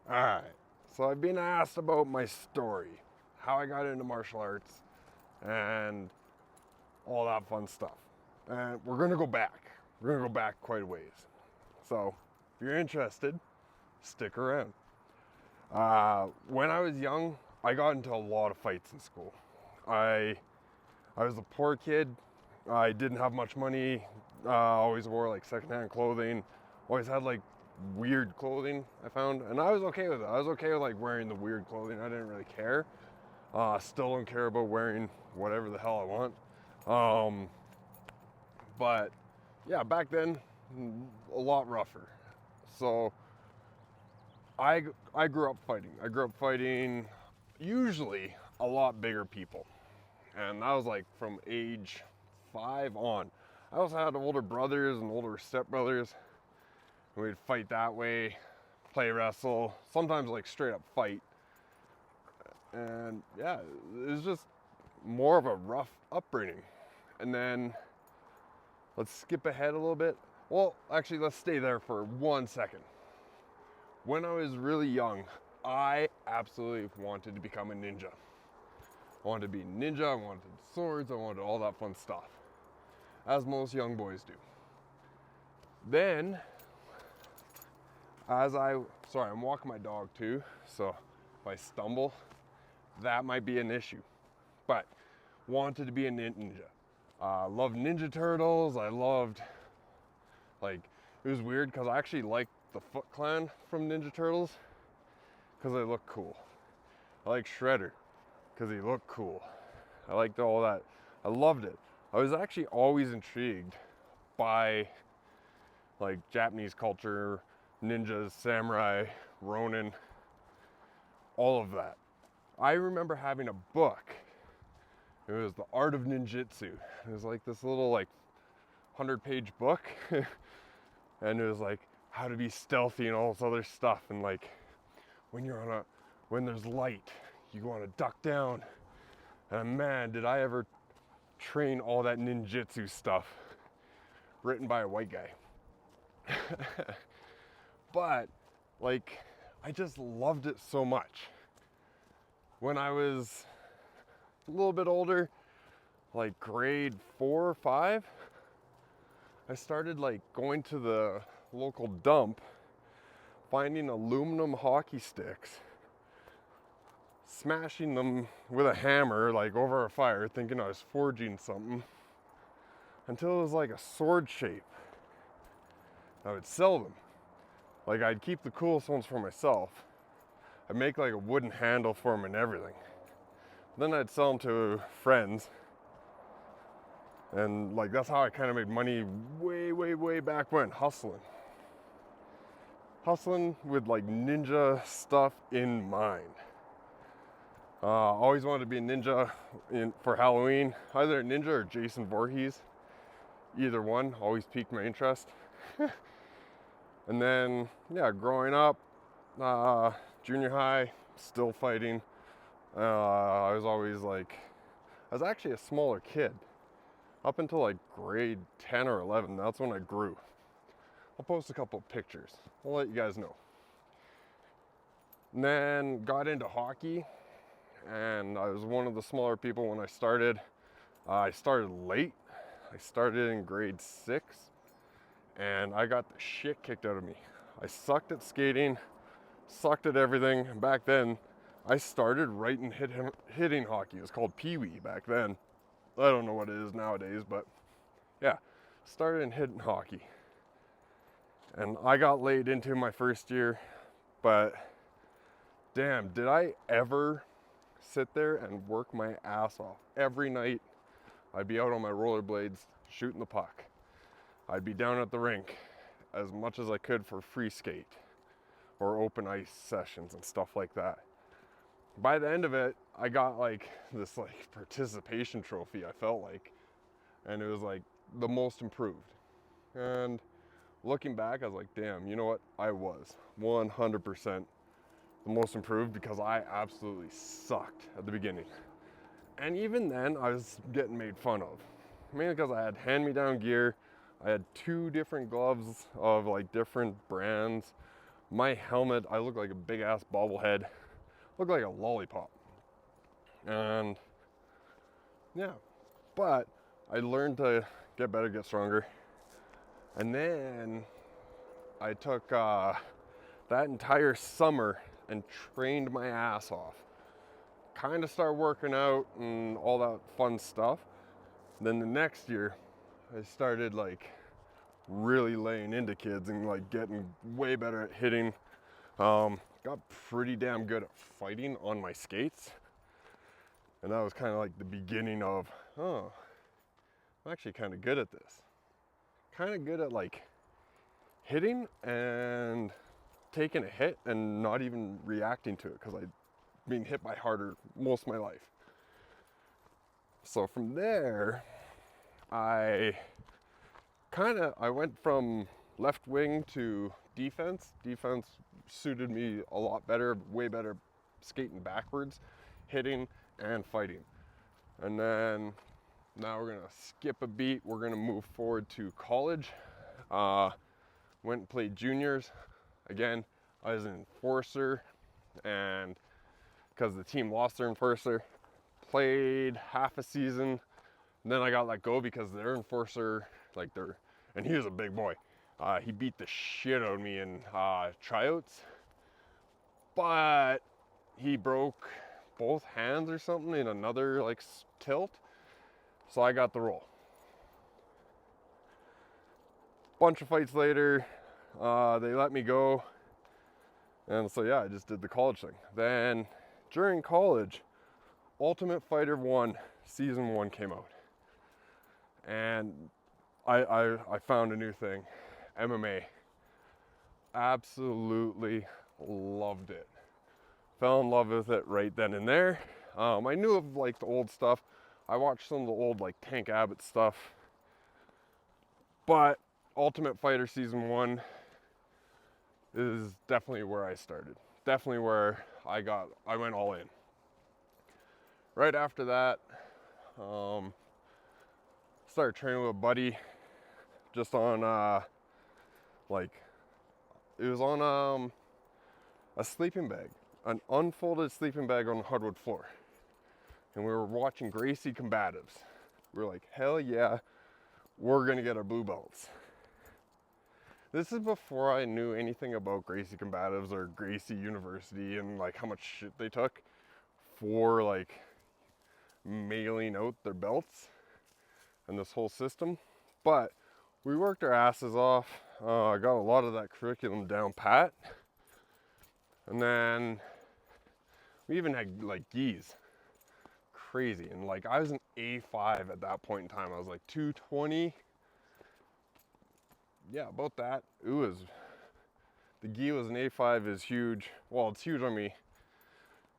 Alright, so I've been asked about my story, how I got into martial arts, and all that fun stuff. And we're gonna go back. We're gonna go back quite a ways. So, if you're interested, stick around. When I was young, I got into a lot of fights in school. I was a poor kid. I didn't have much money. Always wore like secondhand clothing. Always had like weird clothing I found, and I was okay with it. I was okay with like wearing the weird clothing. I didn't really care. Still don't care about wearing whatever the hell I want. But yeah, back then, a lot rougher. So I grew up fighting. I grew up fighting usually a lot bigger people, and that was like from age 5 on. I also had older brothers and older stepbrothers. We'd fight that way, play wrestle, sometimes like straight up fight. And yeah, it was just more of a rough upbringing. And then let's skip ahead a little bit. Well, actually, let's stay there for 1 second. When I was really young, I absolutely wanted to become a ninja. I wanted to be a ninja, I wanted swords, I wanted all that fun stuff, as most young boys do. Then, sorry, I'm walking my dog too, so if I stumble, that might be an issue. But wanted to be a ninja. Loved Ninja Turtles. I loved, like, it was weird because I actually liked the Foot Clan from Ninja Turtles because they look cool. I like Shredder because he looked cool. I liked all that. I loved it. I was actually always intrigued by like Japanese culture, ninjas, samurai, ronin, all of that. I remember having a book. It was The Art of Ninjutsu. It was like this little like 100-page book. And it was like how to be stealthy and all this other stuff. And like when there's light, you want to duck down. And man, did I ever train all that ninjutsu stuff written by a white guy. But like, I just loved it so much. When I was a little bit older, like grade 4 or 5, I started like going to the local dump, finding aluminum hockey sticks, smashing them with a hammer like over a fire, thinking I was forging something, until it was like a sword shape. I would sell them. Like, I'd keep the coolest ones for myself. I'd make like a wooden handle for them and everything. Then I'd sell them to friends. And like, that's how I kind of made money way back when, hustling. Hustling with like ninja stuff in mind. Always wanted to be a ninja for Halloween, either a ninja or Jason Voorhees. Either one always piqued my interest. And then, yeah, growing up, junior high, still fighting. I was actually a smaller kid. Up until like grade 10 or 11, that's when I grew. I'll post a couple of pictures. I'll let you guys know. And then got into hockey, and I was one of the smaller people when I started. I started late. I started in grade 6, and I got the shit kicked out of me. I sucked at skating, sucked at everything. And back then, I started right in hitting hockey. It was called Pee Wee back then. I don't know what it is nowadays, but yeah, started in hitting hockey. And I got laid into my first year, but damn, did I ever sit there and work my ass off. Every night, I'd be out on my rollerblades shooting the puck. I'd be down at the rink as much as I could for free skate or open ice sessions and stuff like that. By the end of it, I got like this like participation trophy, I felt like, and it was like the most improved. And looking back, I was like, damn, you know what? I was 100% the most improved because I absolutely sucked at the beginning. And even then, I was getting made fun of. Mainly because I had hand-me-down gear. I had 2 different gloves of like different brands. my helmet, I look like a big ass bobblehead, look like a lollipop. And yeah, but I learned to get better, get stronger. And then I took that entire summer and trained my ass off. Kind of started working out and all that fun stuff. Then the next year, I started like really laying into kids and like getting way better at hitting. Got pretty damn good at fighting on my skates. And that was kind of like the beginning of, oh, I'm actually kind of good at this. Kind of good at like hitting and taking a hit and not even reacting to it, because I'd been hit by harder most of my life. So from there, I went from left wing to defense. Defense suited me a lot better, way better skating backwards, hitting and fighting. And then now we're gonna skip a beat. We're gonna move forward to college. Went and played juniors. Again, I was an enforcer, and because the team lost their enforcer, played half a season. And then I got let go because their enforcer, and he was a big boy. He beat the shit out of me in tryouts, but he broke both hands or something in another like tilt. So I got the role. Bunch of fights later, they let me go. And so yeah, I just did the college thing. Then during college, Ultimate Fighter 1 season 1 came out. And I found a new thing, MMA. Absolutely loved it. Fell in love with it right then and there. I knew of like the old stuff. I watched some of the old like Tank Abbott stuff. But Ultimate Fighter season 1 is definitely where I started. Definitely where I went all in. Right after that, started training with a buddy just on it was on a sleeping bag, an unfolded sleeping bag on the hardwood floor. And we were watching Gracie Combatives. We were like, hell yeah, we're gonna get our blue belts. This is before I knew anything about Gracie Combatives or Gracie University and like how much shit they took for like mailing out their belts and this whole system. But we worked our asses off. I got a lot of that curriculum down pat. And then we even had like gis. Crazy. And like I was an A5 at that point in time. I was like 220. Yeah, about that. The gi was an A5 is huge. Well, it's huge on me,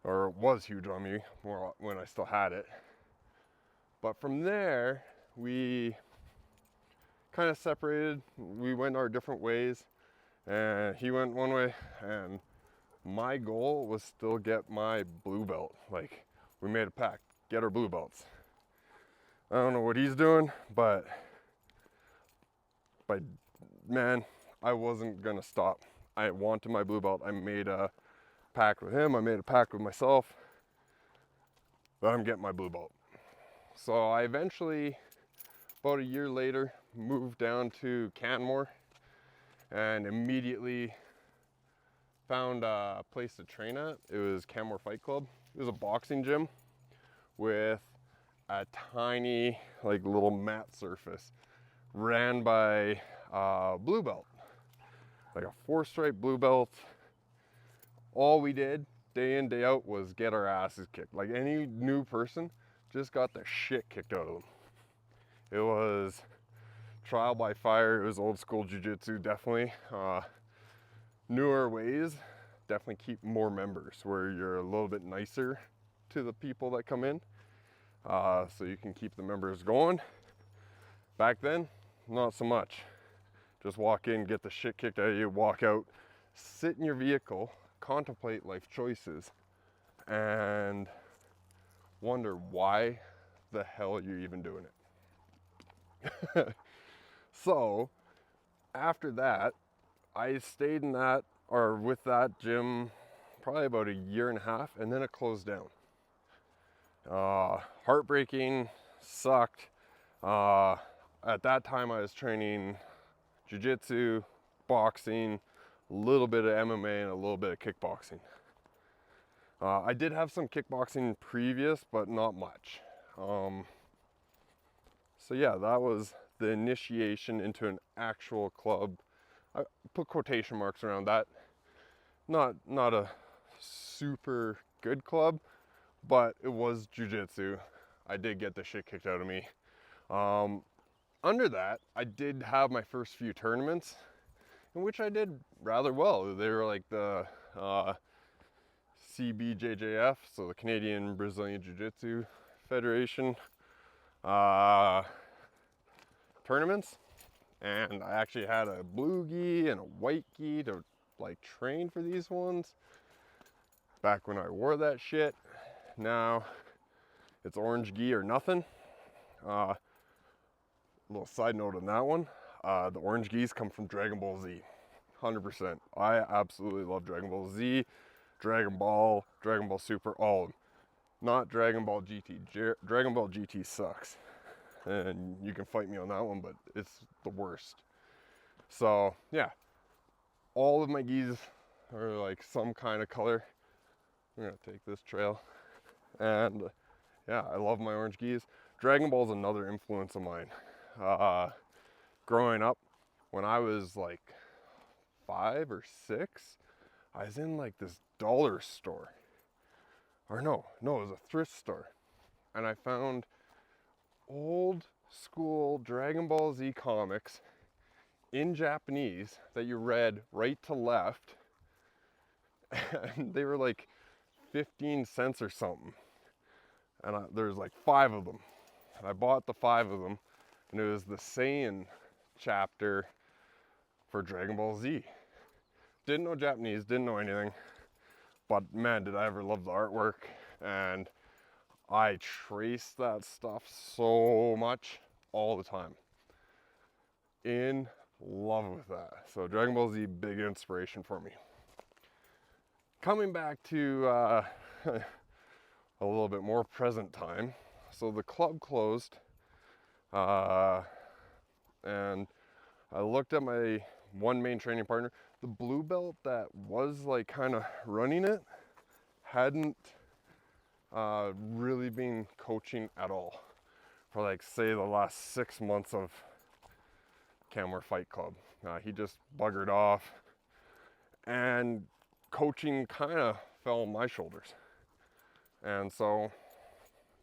or it was huge on me when I still had it. But from there, we kind of separated. We went our different ways, and he went one way, and my goal was still get my blue belt. Like, we made a pact, get our blue belts. I don't know what he's doing, but man, I wasn't gonna stop. I wanted my blue belt. I made a pact with him. I made a pact with myself that I'm getting my blue belt. So I eventually, about a year later, moved down to Canmore and immediately found a place to train at. It was Canmore Fight Club. It was a boxing gym with a tiny, like, little mat surface ran by blue belt, like a 4-stripe blue belt. All we did day in, day out was get our asses kicked. Like any new person just got the shit kicked out of them. It was trial by fire. It was old school jiu-jitsu, definitely. Newer ways, definitely keep more members where you're a little bit nicer to the people that come in, so you can keep the members going. Back then, not so much. Just walk in, get the shit kicked out of you, walk out, sit in your vehicle, contemplate life choices, and wonder why the hell you're even doing it. So after that, I stayed in that or with that gym probably about a year and a half, and then it closed down. Heartbreaking, sucked. At that time I was training jiu-jitsu, boxing, a little bit of MMA, and a little bit of kickboxing. I did have some kickboxing previous, but not much. So yeah, that was the initiation into an actual club. I put quotation marks around that. Not a super good club, but it was jiu-jitsu. I did get the shit kicked out of me. Under that, I did have my first few tournaments in which I did rather well. They were like the CBJJF, so the Canadian Brazilian Jiu-Jitsu Federation tournaments, and I actually had a blue gi and a white gi to like train for these ones back when I wore that shit. Now it's orange gi or nothing. Little side note on that one, the orange gis come from Dragon Ball Z, 100%. I absolutely love Dragon Ball Z, Dragon Ball Super, all of them. Not Dragon Ball GT. Dragon Ball GT sucks, and you can fight me on that one, but it's the worst. So yeah, all of my gis are like some kind of color. I'm gonna take this trail, and yeah, I love my orange gis. Dragon Ball is another influence of mine. Growing up, when I was like 5 or 6, I was in like this dollar store, or no, it was a thrift store, and I found old school Dragon Ball Z comics in Japanese that you read right to left, and they were like 15 cents or something, and there's like 5 of them, and I bought the 5 of them, and it was the Saiyan chapter for Dragon Ball Z. Didn't know Japanese, didn't know anything, but man, did I ever love the artwork, and I traced that stuff so much all the time. In love with that. So Dragon Ball Z, big inspiration for me. Coming back to a little bit more present time. So the club closed, and I looked at my one main training partner. The blue belt that was like kind of running it hadn't really been coaching at all for like say the last 6 months of Camware Fight Club. He just buggered off, and coaching kind of fell on my shoulders. And so,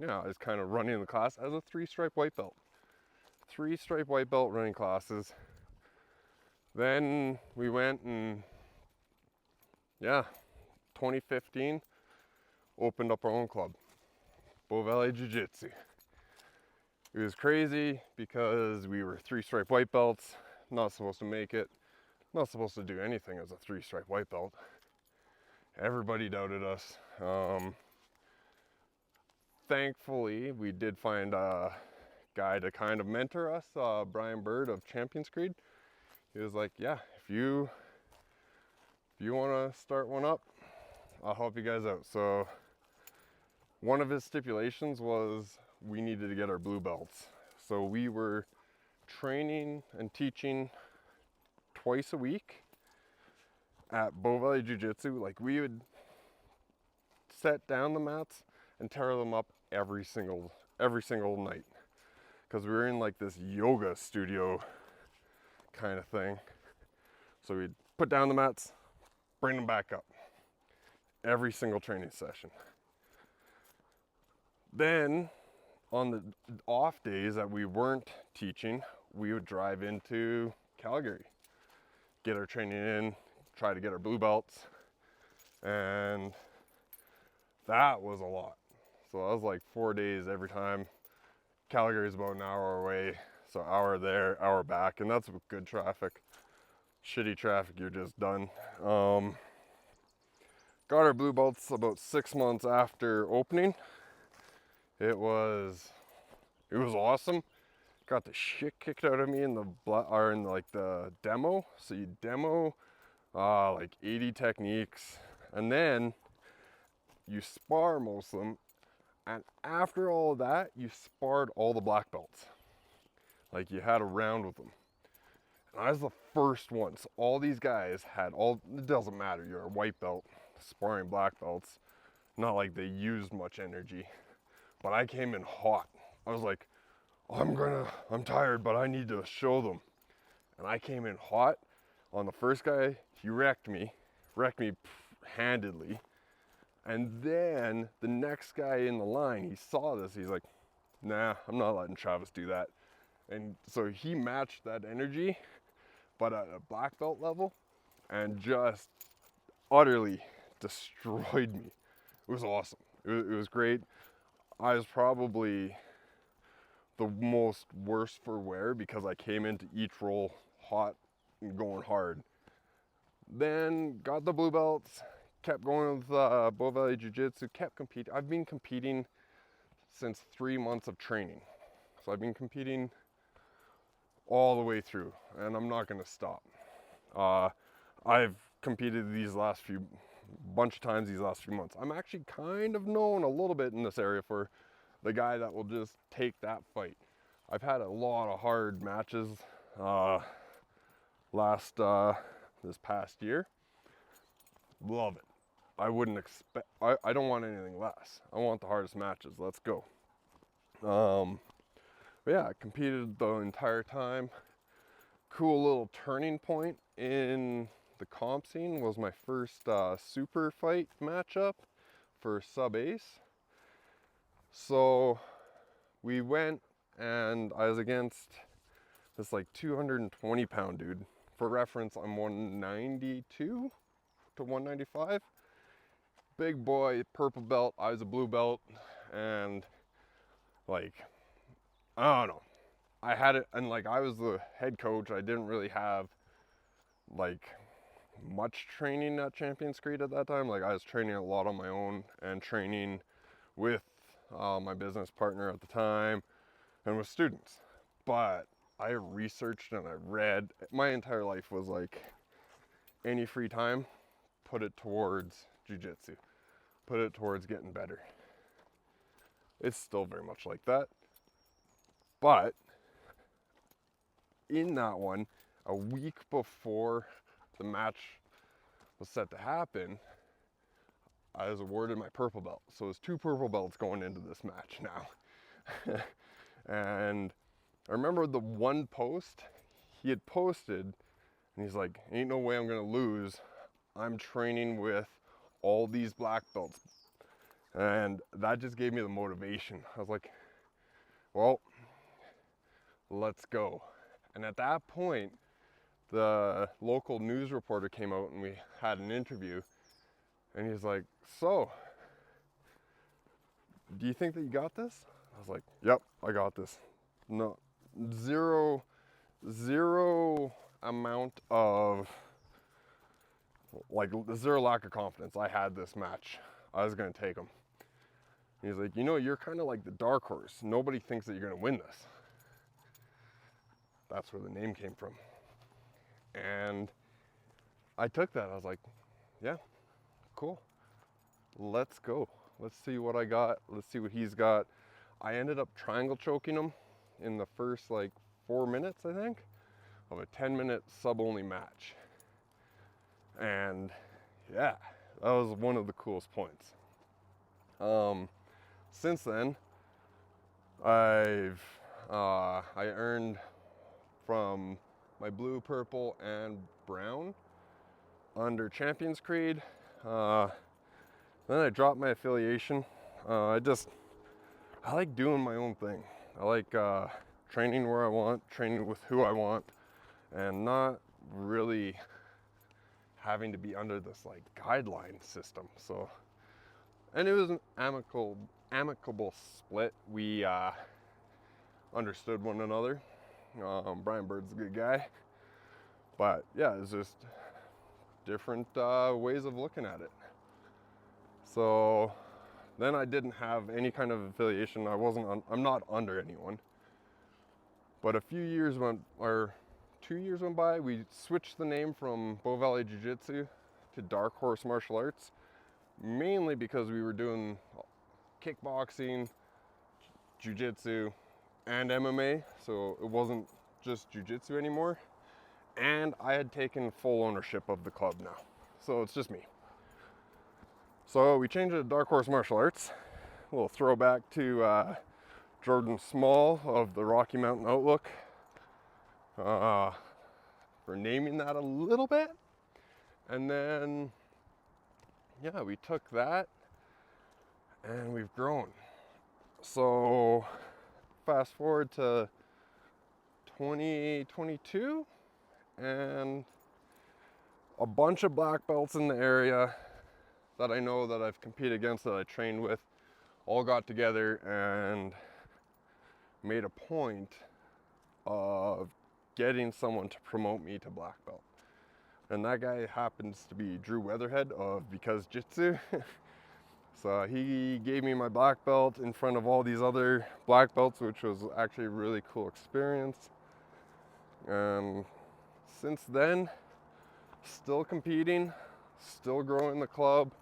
yeah, I was kind of running the class as a 3-stripe white belt. 3-stripe white belt running classes. Then we went and, yeah, 2015, opened up our own club, Bow Valley Jiu-Jitsu. It was crazy because we were 3-stripe white belts, not supposed to make it, not supposed to do anything as a 3-stripe white belt. Everybody doubted us. Thankfully, we did find a guy to kind of mentor us, Brian Bird of Champions Creed. He was like, yeah, if you want to start one up, I'll help you guys out. So one of his stipulations was we needed to get our blue belts. So we were training and teaching twice a week at Bow Valley Jiu-Jitsu. Like, we would set down the mats and tear them up every single night, because we were in like this yoga studio kind of thing. So we'd put down the mats, bring them back up every single training session. Then on the off days that we weren't teaching, we would drive into Calgary, get our training in, try to get our blue belts, and that was a lot. So that was like 4 days every time. Calgary is about an hour away, so hour there, hour back, and that's with good traffic. Shitty traffic, you're just done. Got our blue belts about 6 months after opening. It was awesome. Got the shit kicked out of me in the demo. So you demo like 80 techniques, and then you spar most of them, and after all of that, you sparred all the black belts. Like you had a round with them. And I was the first one, so all these guys had all, it doesn't matter, you're a white belt, sparring black belts, not like they used much energy, but I came in hot. I was like, I'm tired, but I need to show them. And I came in hot on the first guy. He wrecked me handedly. And then the next guy in the line, he saw this. He's like, nah, I'm not letting Travis do that. And so he matched that energy, but at a black belt level, and just utterly destroyed me. It was awesome. It was great. I was probably the most worst for wear because I came into each roll hot and going hard. Then got the blue belts, kept going with Bullied Jiu-Jitsu, kept competing. I've been competing since 3 months of training. So I've been competing all the way through, and I'm not gonna stop. I've competed these last few, bunch of times these last few months. I'm actually kind of known a little bit in this area for the guy that will just take that fight. I've had a lot of hard matches this past year. Love it. I wouldn't expect, I don't want anything less. I want the hardest matches. Let's go. But yeah, I competed the entire time. Cool little turning point in the comp scene was my first super fight matchup for sub ace. So we went and I was against this like 220 pound dude. For reference, I'm 192 to 195. Big boy, purple belt, I was a blue belt, and like, I don't know. I had it, and like I was the head coach. I didn't really have like much training at Champions Creed at that time. Like I was training a lot on my own and training with my business partner at the time and with students. But I researched and I read. My entire life was like, any free time, put it towards jiu-jitsu, put it towards getting better. It's still very much like that. But in that one, a week before the match was set to happen, I was awarded my purple belt. So there's 2 purple belts going into this match now. And I remember the one post he had posted, and he's like, ain't no way I'm gonna lose. I'm training with all these black belts. And that just gave me the motivation. I was like, well, let's go. And at that point, the local news reporter came out and we had an interview, and he's like, so, do you think that you got this? I was like, yep, I got this. No, zero amount of, like, zero lack of confidence. I had this match. I was gonna take him. He's like, you know, you're kind of like the dark horse. Nobody thinks that you're gonna win this. That's where the name came from. And I took that. I was like, yeah, cool. Let's go. Let's see what I got. Let's see what he's got. I ended up triangle choking him in the first like 4 minutes, I think, of a 10-minute sub-only match. And yeah, that was one of the coolest points. Since then, I earned from my blue, purple, and brown under Champions Creed. Then I dropped my affiliation. I like doing my own thing. I like training where I want, training with who I want, and not really having to be under this like guideline system. So, and it was an amicable split. We understood one another. Brian Bird's a good guy, but yeah, it's just different ways of looking at it. So then I didn't have any kind of affiliation. I'm not under anyone. But a few years went, or 2 years went by, we switched the name from Bow Valley Jiu-Jitsu to Dark Horse Martial Arts, mainly because we were doing kickboxing, jiu-jitsu, and MMA, so it wasn't just jiu-jitsu anymore. And I had taken full ownership of the club now, so it's just me. So we changed it to Dark Horse Martial Arts. A little throwback to Jordan Small of the Rocky Mountain Outlook for naming that a little bit. And then, yeah, we took that and we've grown. So fast forward to 2022 and a bunch of black belts in the area that I know that I've competed against, that I trained with, all got together and made a point of getting someone to promote me to black belt. And that guy happens to be Drew Weatherhead of Because Jitsu. So he gave me my black belt in front of all these other black belts, which was actually a really cool experience. And since then, still competing, still growing the club,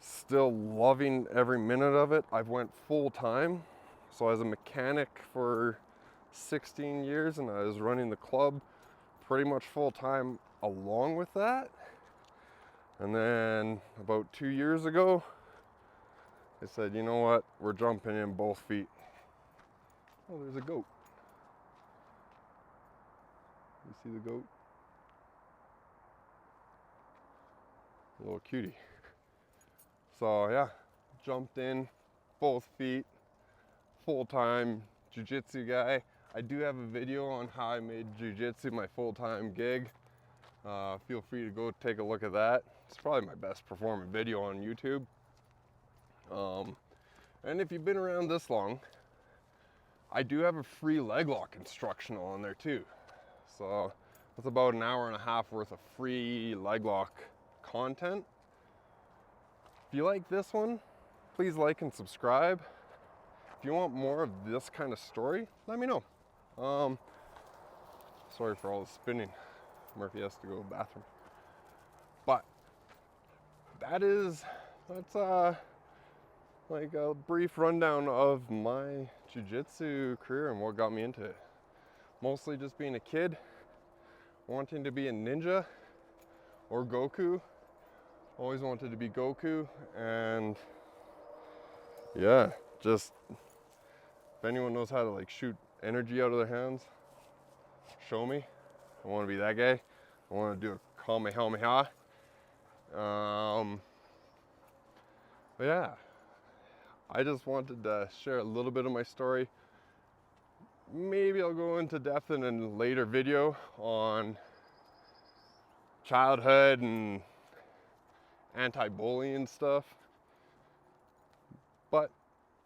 still loving every minute of it. I've went full time. So I was a mechanic for 16 years and I was running the club pretty much full time along with that. And then about 2 years ago, I said, you know what, we're jumping in both feet. Oh, there's a goat. You see the goat? A little cutie. So yeah, jumped in both feet, full-time jiu-jitsu guy. I do have a video on how I made jiu-jitsu my full-time gig. Feel free to go take a look at that. It's probably my best performing video on YouTube. And if you've been around this long, I do have a free leg lock instructional on there too. So that's about an hour and a half worth of free leg lock content. If you like this one, please like and subscribe. If you want more of this kind of story, let me know. Sorry for all the spinning. Murphy has to go to the bathroom. But that's like a brief rundown of my jiu-jitsu career and what got me into it. Mostly just being a kid, wanting to be a ninja or Goku. Always wanted to be Goku, and yeah, just if anyone knows how to like shoot energy out of their hands, show me. I want to be that guy. I want to do a Kamehameha. But yeah, I just wanted to share a little bit of my story. Maybe I'll go into depth in a later video on childhood and anti-bullying stuff. But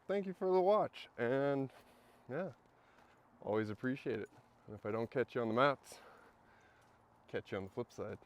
thank you for the watch, and yeah, always appreciate it. And if I don't catch you on the mats, catch you on the flip side.